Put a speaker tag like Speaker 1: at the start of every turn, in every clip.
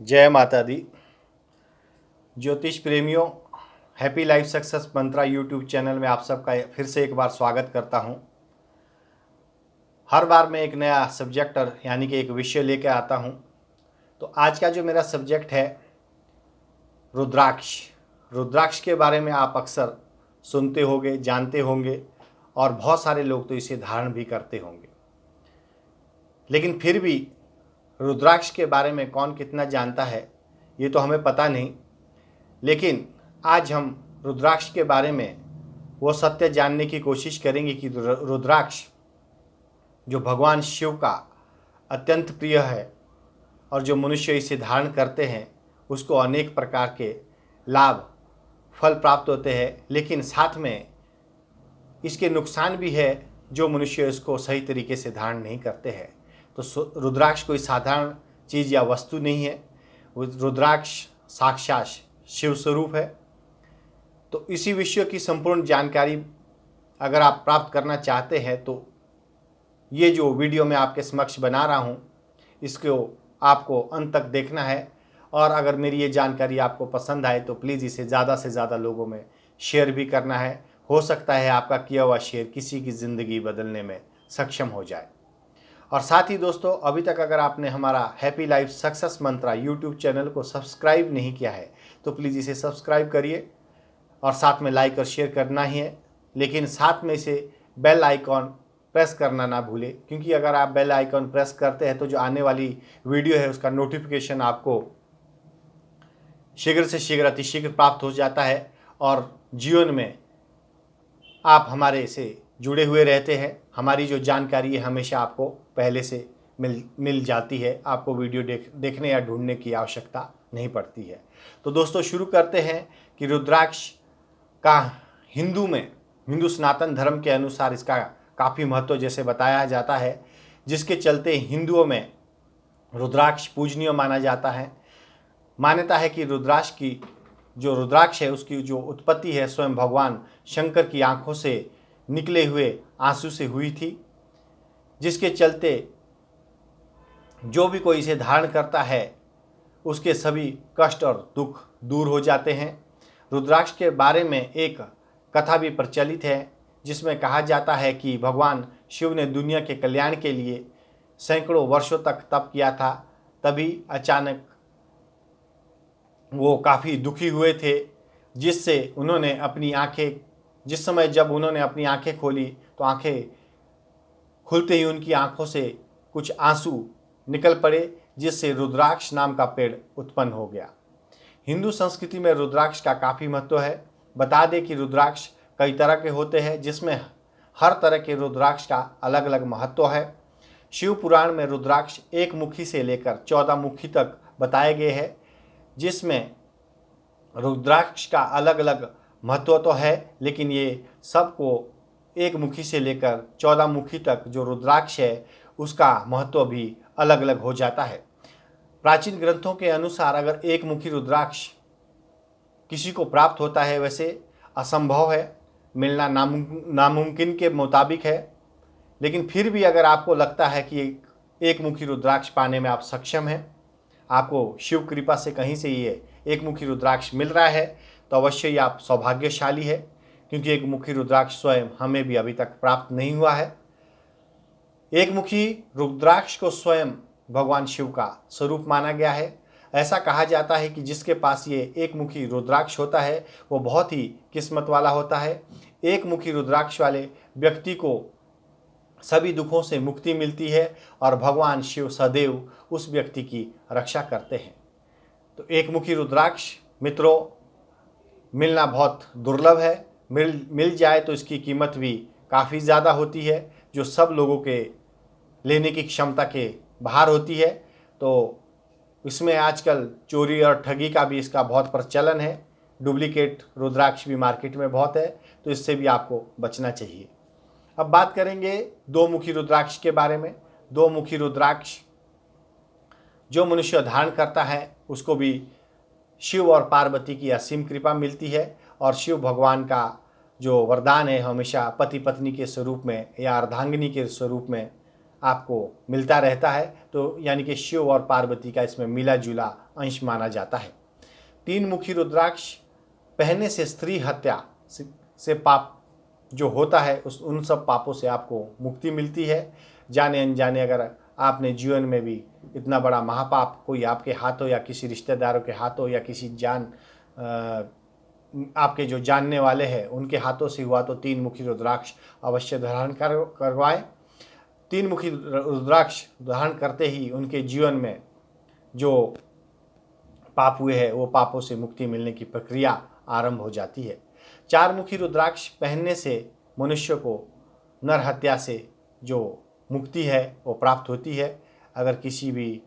Speaker 1: जय माता दी। ज्योतिष प्रेमियों, हैप्पी लाइफ सक्सेस मंत्रा यूट्यूब चैनल में आप सबका फिर से एक बार स्वागत करता हूं। हर बार मैं एक नया सब्जेक्ट यानी कि एक विषय लेकर आता हूं। तो आज का जो मेरा सब्जेक्ट है रुद्राक्ष। रुद्राक्ष के बारे में आप अक्सर सुनते होंगे, जानते होंगे और बहुत सारे लोग तो इसे धारण भी करते होंगे। लेकिन फिर भी रुद्राक्ष के बारे में कौन कितना जानता है ये तो हमें पता नहीं। लेकिन आज हम रुद्राक्ष के बारे में वो सत्य जानने की कोशिश करेंगे कि रुद्राक्ष जो भगवान शिव का अत्यंत प्रिय है और जो मनुष्य इसे धारण करते हैं उसको अनेक प्रकार के लाभ फल प्राप्त होते हैं, लेकिन साथ में इसके नुकसान भी है जो मनुष्य इसको सही तरीके से धारण नहीं करते हैं। तो रुद्राक्ष कोई साधारण चीज़ या वस्तु नहीं है। रुद्राक्ष साक्षात शिव स्वरूप है। तो इसी विषय की संपूर्ण जानकारी अगर आप प्राप्त करना चाहते हैं तो ये जो वीडियो मैं आपके समक्ष बना रहा हूँ इसको आपको अंत तक देखना है। और अगर मेरी ये जानकारी आपको पसंद आए तो प्लीज़ इसे ज़्यादा से ज़्यादा लोगों में शेयर भी करना है। हो सकता है आपका किया हुआ शेयर किसी की ज़िंदगी बदलने में सक्षम हो जाए। और साथ ही दोस्तों, अभी तक अगर आपने हमारा हैप्पी लाइफ सक्सेस मंत्रा यूट्यूब चैनल को सब्सक्राइब नहीं किया है तो प्लीज़ इसे सब्सक्राइब करिए और साथ में लाइक और शेयर करना ही है। लेकिन साथ में इसे बेल आइकॉन प्रेस करना ना भूलें, क्योंकि अगर आप बेल आइकॉन प्रेस करते हैं तो जो आने वाली वीडियो है उसका नोटिफिकेशन आपको शीघ्र से शीघ्र अतिशीघ्र प्राप्त हो जाता है और जीवन में आप हमारे से जुड़े हुए रहते हैं। हमारी जो जानकारी है हमेशा आपको पहले से मिल जाती है। आपको वीडियो देखने या ढूंढने की आवश्यकता नहीं पड़ती है। तो दोस्तों शुरू करते हैं कि रुद्राक्ष का हिंदू सनातन धर्म के अनुसार इसका काफ़ी महत्व जैसे बताया जाता है, जिसके चलते हिंदुओं में रुद्राक्ष पूजनीय माना जाता है। मान्यता है कि रुद्राक्ष है उसकी जो उत्पत्ति है स्वयं भगवान शंकर की आंखों से निकले हुए आंसू से हुई थी, जिसके चलते जो भी कोई इसे धारण करता है उसके सभी कष्ट और दुख दूर हो जाते हैं। रुद्राक्ष के बारे में एक कथा भी प्रचलित है जिसमें कहा जाता है कि भगवान शिव ने दुनिया के कल्याण के लिए सैकड़ों वर्षों तक तप किया था। तभी अचानक वो काफ़ी दुखी हुए थे, जिस समय जब उन्होंने अपनी आंखें खोली तो आंखें खुलते ही उनकी आंखों से कुछ आंसू निकल पड़े, जिससे रुद्राक्ष नाम का पेड़ उत्पन्न हो गया। हिंदू संस्कृति में रुद्राक्ष का काफ़ी महत्व है। बता दें कि रुद्राक्ष कई तरह के होते हैं, जिसमें हर तरह के रुद्राक्ष का अलग अलग महत्व है। शिव पुराण में रुद्राक्ष एक मुखी से लेकर 14 मुखी तक बताए गए हैं, जिसमें रुद्राक्ष का अलग अलग महत्व तो है, लेकिन ये सबको एक मुखी से लेकर 14 मुखी तक जो रुद्राक्ष है उसका महत्व भी अलग अलग हो जाता है। प्राचीन ग्रंथों के अनुसार अगर एक मुखी रुद्राक्ष किसी को प्राप्त होता है, वैसे असंभव है, मिलना नामुमकिन के मुताबिक है। लेकिन फिर भी अगर आपको लगता है कि एक मुखी रुद्राक्ष पाने में आप सक्षम हैं, आपको शिव कृपा से कहीं से ये एक मुखी रुद्राक्ष मिल रहा है, तो अवश्य ही आप सौभाग्यशाली है, क्योंकि एक मुखी रुद्राक्ष स्वयं हमें भी अभी तक प्राप्त नहीं हुआ है। एक मुखी रुद्राक्ष को स्वयं भगवान शिव का स्वरूप माना गया है। ऐसा कहा जाता है कि जिसके पास ये एक मुखी रुद्राक्ष होता है वो बहुत ही किस्मत वाला होता है। एक मुखी रुद्राक्ष वाले व्यक्ति को सभी दुखों से मुक्ति मिलती है और भगवान शिव सदैव उस व्यक्ति की रक्षा करते हैं। तो एक मुखी रुद्राक्ष मित्रों मिलना बहुत दुर्लभ है। मिल जाए तो इसकी कीमत भी काफ़ी ज़्यादा होती है, जो सब लोगों के लेने की क्षमता के बाहर होती है। तो इसमें आजकल चोरी और ठगी का भी इसका बहुत प्रचलन है। डुप्लीकेट रुद्राक्ष भी मार्केट में बहुत है, तो इससे भी आपको बचना चाहिए। अब बात करेंगे दो मुखी रुद्राक्ष के बारे में। दो मुखी रुद्राक्ष जो मनुष्य धारण करता है उसको भी शिव और पार्वती की असीम कृपा मिलती है और शिव भगवान का जो वरदान है हमेशा पति पत्नी के स्वरूप में या अर्धांगिनी के स्वरूप में आपको मिलता रहता है, तो यानी कि शिव और पार्वती का इसमें मिला जुला अंश माना जाता है। 3 मुखी रुद्राक्ष पहनने से स्त्री हत्या से पाप जो होता है उन सब पापों से आपको मुक्ति मिलती है। जाने अनजाने अगर आपने जीवन में भी इतना बड़ा महापाप कोई आपके हाथों या किसी रिश्तेदारों के हाथों या किसी आपके जो जानने वाले हैं उनके हाथों से हुआ तो 3 मुखी रुद्राक्ष अवश्य धारण करवाएं। 3 मुखी रुद्राक्ष धारण करते ही उनके जीवन में जो पाप हुए हैं वो पापों से मुक्ति मिलने की प्रक्रिया आरंभ हो जाती है। 4 मुखी रुद्राक्ष पहनने से मनुष्य को नर हत्या से जो मुक्ति है वो प्राप्त होती है। अगर किसी भी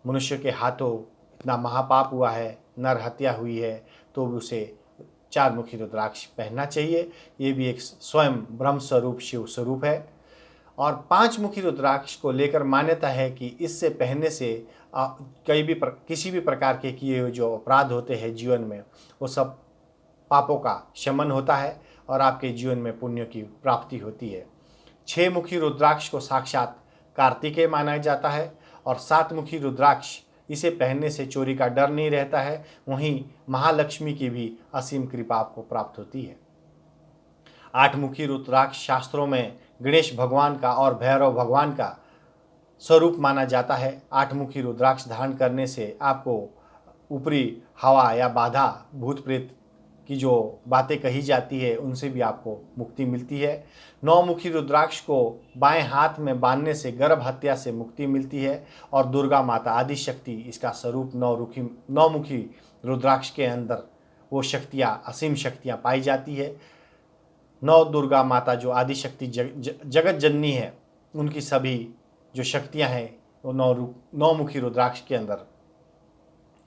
Speaker 1: मनुष्य के हाथों इतना महापाप हुआ है, नर हत्या हुई है, तो उसे 4 मुखी रुद्राक्ष पहनना चाहिए। ये भी एक स्वयं ब्रह्म स्वरूप शिव स्वरूप है। और 5 मुखी रुद्राक्ष को लेकर मान्यता है कि इससे पहनने से किसी भी प्रकार के किए हुए जो अपराध होते हैं जीवन में वो सब पापों का शमन होता है और आपके जीवन में पुण्य की प्राप्ति होती है। 6 मुखी रुद्राक्ष को साक्षात कार्तिकेय माना जाता है और 7 मुखी रुद्राक्ष इसे पहनने से चोरी का डर नहीं रहता है। वहीं महालक्ष्मी की भी असीम कृपा आपको प्राप्त होती है। 8 मुखी रुद्राक्ष शास्त्रों में गणेश भगवान का और भैरव भगवान का स्वरूप माना जाता है। 8 मुखी रुद्राक्ष धारण करने से आपको ऊपरी हवा या बाधा भूत प्रेत की जो बातें कही जाती है उनसे भी आपको मुक्ति मिलती है। 9 मुखी रुद्राक्ष को बाएं हाथ में बांधने से गर्भ हत्या से मुक्ति मिलती है और दुर्गा माता आदि शक्ति इसका स्वरूप 9 मुखी रुद्राक्ष के अंदर वो शक्तियाँ असीम शक्तियाँ पाई जाती है। 9 दुर्गा माता जो आदि शक्ति जगत जननी है उनकी सभी जो शक्तियाँ हैं वो 9 मुखी रुद्राक्ष के अंदर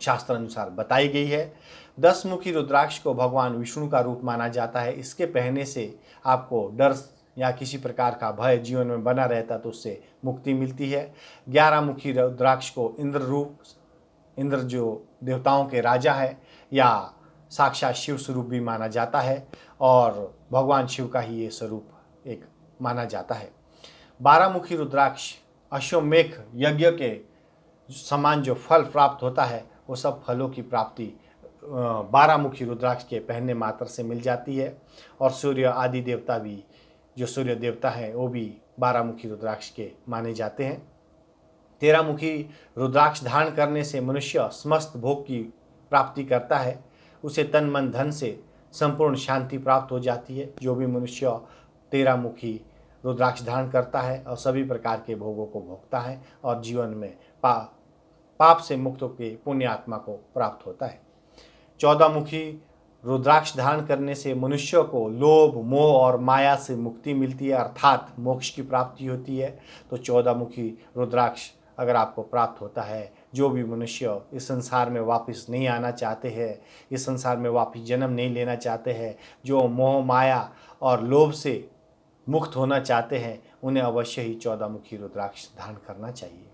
Speaker 1: शास्त्र अनुसार बताई गई है। 10 मुखी रुद्राक्ष को भगवान विष्णु का रूप माना जाता है। इसके पहनने से आपको डर या किसी प्रकार का भय जीवन में बना रहता तो उससे मुक्ति मिलती है। 11 मुखी रुद्राक्ष को इंद्र जो देवताओं के राजा है या साक्षात शिव स्वरूप भी माना जाता है और भगवान शिव का ही ये स्वरूप एक माना जाता है। 12 मुखी रुद्राक्ष अश्वमेध यज्ञ के समान जो फल प्राप्त होता है वो सब फलों की प्राप्ति 12 मुखी रुद्राक्ष के पहनने मात्र से मिल जाती है। और सूर्य आदि देवता भी जो सूर्य देवता है वो भी 12 मुखी रुद्राक्ष के माने जाते हैं। 13 मुखी रुद्राक्ष धारण करने से मनुष्य समस्त भोग की प्राप्ति करता है। उसे तन मन धन से संपूर्ण शांति प्राप्त हो जाती है। जो भी मनुष्य 13 मुखी रुद्राक्ष धारण करता है और सभी प्रकार के भोगों को भोगता है और जीवन में पाप से मुक्त होकर पुण्य आत्मा को प्राप्त होता है। 14 मुखी रुद्राक्ष धारण करने से मनुष्य को लोभ मोह और माया से मुक्ति मिलती है अर्थात मोक्ष की प्राप्ति होती है। तो 14 मुखी रुद्राक्ष अगर आपको प्राप्त होता है, जो भी मनुष्य इस संसार में वापस नहीं आना चाहते हैं, इस संसार में वापस जन्म नहीं लेना चाहते हैं, जो मोह माया और लोभ से मुक्त होना चाहते हैं, उन्हें अवश्य ही 14 मुखी रुद्राक्ष धारण करना चाहिए।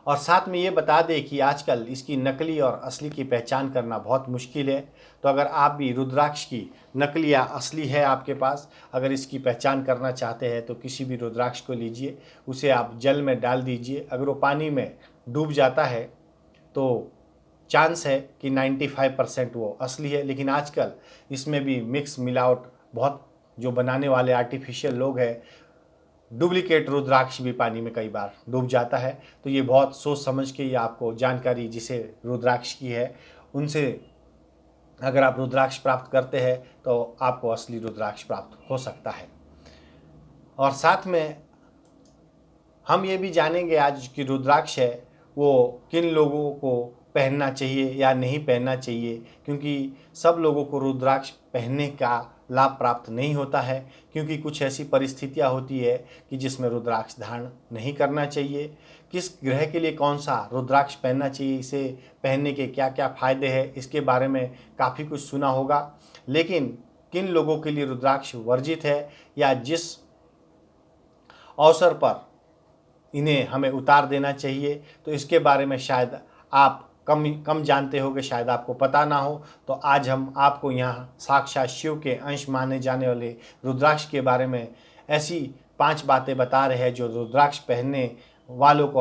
Speaker 1: और साथ में ये बता दें कि आजकल इसकी नकली और असली की पहचान करना बहुत मुश्किल है। तो अगर आप भी रुद्राक्ष की नकली या असली है आपके पास, अगर इसकी पहचान करना चाहते हैं तो किसी भी रुद्राक्ष को लीजिए, उसे आप जल में डाल दीजिए। अगर वो पानी में डूब जाता है तो चांस है कि 95% वो असली है, लेकिन आजकल इसमें भी मिक्स मिलावट बहुत जो बनाने वाले आर्टिफिशियल लोग हैं, डुप्लीकेट रुद्राक्ष भी पानी में कई बार डूब जाता है। तो ये बहुत सोच समझ के ये आपको जानकारी जिसे रुद्राक्ष की है उनसे अगर आप रुद्राक्ष प्राप्त करते हैं तो आपको असली रुद्राक्ष प्राप्त हो सकता है। और साथ में हम ये भी जानेंगे आज की रुद्राक्ष है वो किन लोगों को पहनना चाहिए या नहीं पहनना चाहिए, क्योंकि सब लोगों को रुद्राक्ष पहनने का लाभ प्राप्त नहीं होता है, क्योंकि कुछ ऐसी परिस्थितियां होती है कि जिसमें रुद्राक्ष धारण नहीं करना चाहिए। किस ग्रह के लिए कौन सा रुद्राक्ष पहनना चाहिए, इसे पहनने के क्या क्या फ़ायदे हैं, इसके बारे में काफ़ी कुछ सुना होगा। लेकिन किन लोगों के लिए रुद्राक्ष वर्जित है या जिस अवसर पर इन्हें हमें उतार देना चाहिए, तो इसके बारे में शायद आप कम जानते होगे, शायद आपको पता ना हो। तो आज हम आपको यहाँ साक्षात शिव के अंश माने जाने वाले रुद्राक्ष के बारे में ऐसी 5 बातें बता रहे हैं जो रुद्राक्ष पहनने वालों को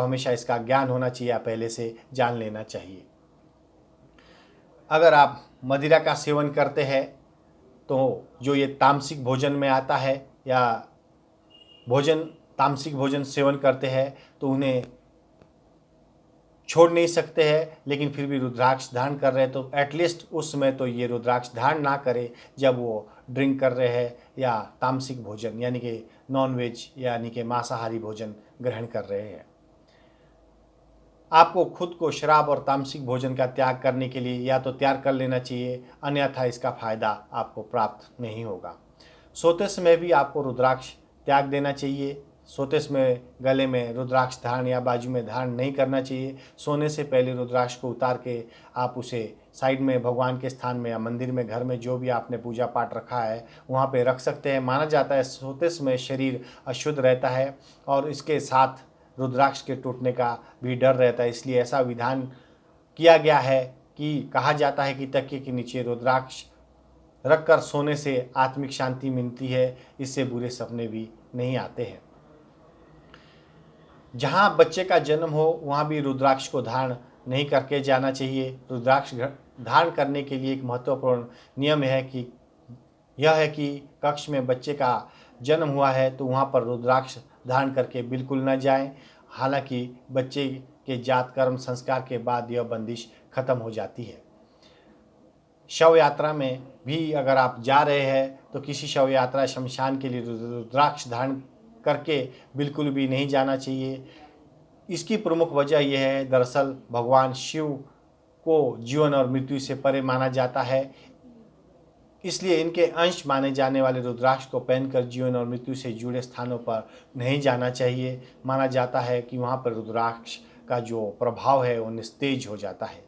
Speaker 1: हमेशा इसका ज्ञान होना चाहिए या पहले से जान लेना चाहिए। अगर आप मदिरा का सेवन करते हैं तो जो ये तामसिक भोजन में आता है या तामसिक भोजन सेवन करते हैं तो उन्हें छोड़ नहीं सकते हैं, लेकिन फिर भी रुद्राक्ष धारण कर रहे हैं तो एटलीस्ट उस समय तो ये रुद्राक्ष धारण ना करें जब वो ड्रिंक कर रहे हैं या तामसिक भोजन यानी कि नॉनवेज यानी कि मांसाहारी भोजन ग्रहण कर रहे हैं। आपको खुद को शराब और तामसिक भोजन का त्याग करने के लिए या तो त्याग कर लेना चाहिए, अन्यथा इसका फायदा आपको प्राप्त नहीं होगा। सोते समय भी आपको रुद्राक्ष त्याग देना चाहिए। सोते समय गले में रुद्राक्ष धारण या बाजू में धारण नहीं करना चाहिए। सोने से पहले रुद्राक्ष को उतार के आप उसे साइड में भगवान के स्थान में या मंदिर में, घर में जो भी आपने पूजा पाठ रखा है वहाँ पे रख सकते हैं। माना जाता है सोते समय शरीर अशुद्ध रहता है और इसके साथ रुद्राक्ष के टूटने का भी डर रहता है, इसलिए ऐसा विधान किया गया है कि कहा जाता है कि तकिए के नीचे रुद्राक्ष रखकर सोने से आत्मिक शांति मिलती है, इससे बुरे सपने भी नहीं आते हैं। जहाँ बच्चे का जन्म हो वहाँ भी रुद्राक्ष को धारण नहीं करके जाना चाहिए। रुद्राक्ष धारण करने के लिए एक महत्वपूर्ण नियम यह है कि कक्ष में बच्चे का जन्म हुआ है तो वहाँ पर रुद्राक्ष धारण करके बिल्कुल न जाएं। हालांकि बच्चे के जात कर्म संस्कार के बाद यह बंदिश खत्म हो जाती है। शव यात्रा में भी अगर आप जा रहे हैं तो किसी शव यात्रा शमशान के लिए रुद्राक्ष धारण करके बिल्कुल भी नहीं जाना चाहिए। इसकी प्रमुख वजह यह है, दरअसल भगवान शिव को जीवन और मृत्यु से परे माना जाता है, इसलिए इनके अंश माने जाने वाले रुद्राक्ष को पहनकर जीवन और मृत्यु से जुड़े स्थानों पर नहीं जाना चाहिए। माना जाता है कि वहाँ पर रुद्राक्ष का जो प्रभाव है वो निस्तेज हो जाता है।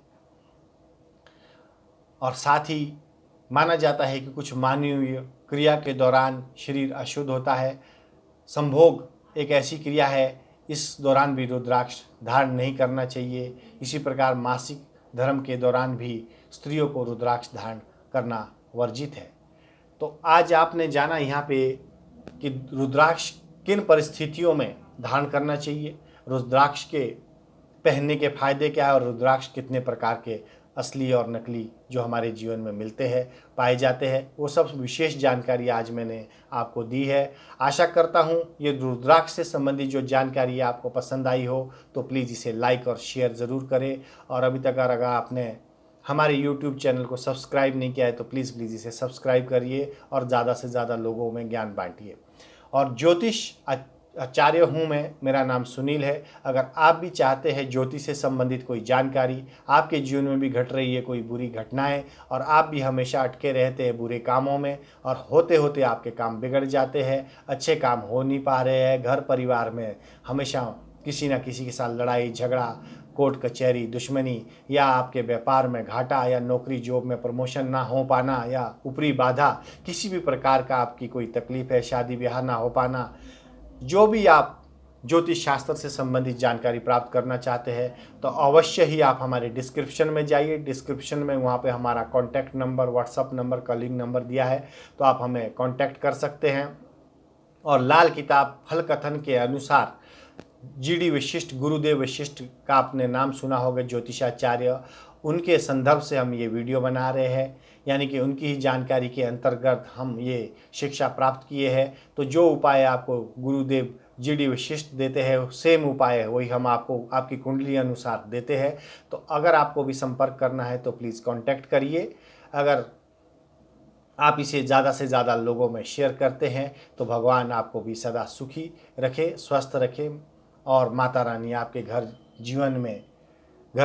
Speaker 1: और साथ ही माना जाता है कि कुछ मानवीय क्रिया के दौरान शरीर अशुद्ध होता है। संभोग एक ऐसी क्रिया है, इस दौरान भी रुद्राक्ष धारण नहीं करना चाहिए। इसी प्रकार मासिक धर्म के दौरान भी स्त्रियों को रुद्राक्ष धारण करना वर्जित है। तो आज आपने जाना यहाँ पे कि रुद्राक्ष किन परिस्थितियों में धारण करना चाहिए, रुद्राक्ष के पहनने के फायदे क्या है और रुद्राक्ष कितने प्रकार के असली और नकली जो हमारे जीवन में मिलते हैं पाए जाते हैं, वो सब विशेष जानकारी आज मैंने आपको दी है। आशा करता हूँ ये रुद्राक्ष से संबंधित जो जानकारी आपको पसंद आई हो तो प्लीज़ इसे लाइक और शेयर ज़रूर करें। और अभी तक अगर आपने हमारे YouTube चैनल को सब्सक्राइब नहीं किया है तो प्लीज़ इसे सब्सक्राइब करिए और ज़्यादा से ज़्यादा लोगों में ज्ञान बांटिए। और ज्योतिष आचार्य हूँ मैं, मेरा नाम सुनील है। अगर आप भी चाहते हैं ज्योतिष से संबंधित कोई जानकारी, आपके जीवन में भी घट रही है कोई बुरी घटनाएं और आप भी हमेशा अटके रहते हैं बुरे कामों में और होते होते आपके काम बिगड़ जाते हैं, अच्छे काम हो नहीं पा रहे हैं, घर परिवार में हमेशा किसी न किसी के साथ लड़ाई झगड़ा, कोर्ट कचहरी, दुश्मनी या आपके व्यापार में घाटा या नौकरी जॉब में प्रमोशन ना हो पाना या ऊपरी बाधा, किसी भी प्रकार का आपकी कोई तकलीफ है, शादी ब्याह ना हो पाना, जो भी आप ज्योतिष शास्त्र से संबंधित जानकारी प्राप्त करना चाहते हैं तो अवश्य ही आप हमारे डिस्क्रिप्शन में जाइए। डिस्क्रिप्शन में वहाँ पे हमारा contact number, WhatsApp number, calling number दिया है, तो आप हमें कॉन्टैक्ट कर सकते हैं। और लाल किताब फल कथन के अनुसार GD वशिष्ठ, गुरुदेव वशिष्ठ का आपने नाम सुना होगा, ज्योतिषाचार्य, उनके संदर्भ से हम ये वीडियो बना रहे हैं, यानी कि उनकी ही जानकारी के अंतर्गत हम ये शिक्षा प्राप्त किए हैं। तो जो उपाय आपको गुरुदेव GD वशिष्ठ देते हैं सेम उपाय वही हम आपको आपकी कुंडली अनुसार देते हैं। तो अगर आपको भी संपर्क करना है तो प्लीज़ कांटेक्ट करिए। अगर आप इसे ज़्यादा से ज़्यादा लोगों में शेयर करते हैं तो भगवान आपको भी सदा सुखी रखे, स्वस्थ रखे और माता रानी आपके घर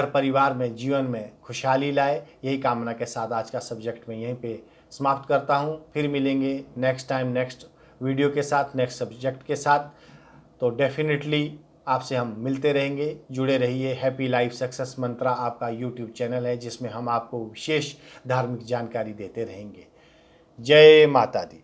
Speaker 1: परिवार में, जीवन में खुशहाली लाए। यही कामना के साथ आज का सब्जेक्ट मैं यहीं पे समाप्त करता हूँ। फिर मिलेंगे नेक्स्ट टाइम नेक्स्ट वीडियो के साथ, नेक्स्ट सब्जेक्ट के साथ। तो डेफिनेटली आपसे हम मिलते रहेंगे, जुड़े रहिए। हैप्पी लाइफ सक्सेस मंत्रा आपका YouTube चैनल है जिसमें हम आपको विशेष धार्मिक जानकारी देते रहेंगे। जय माता दी।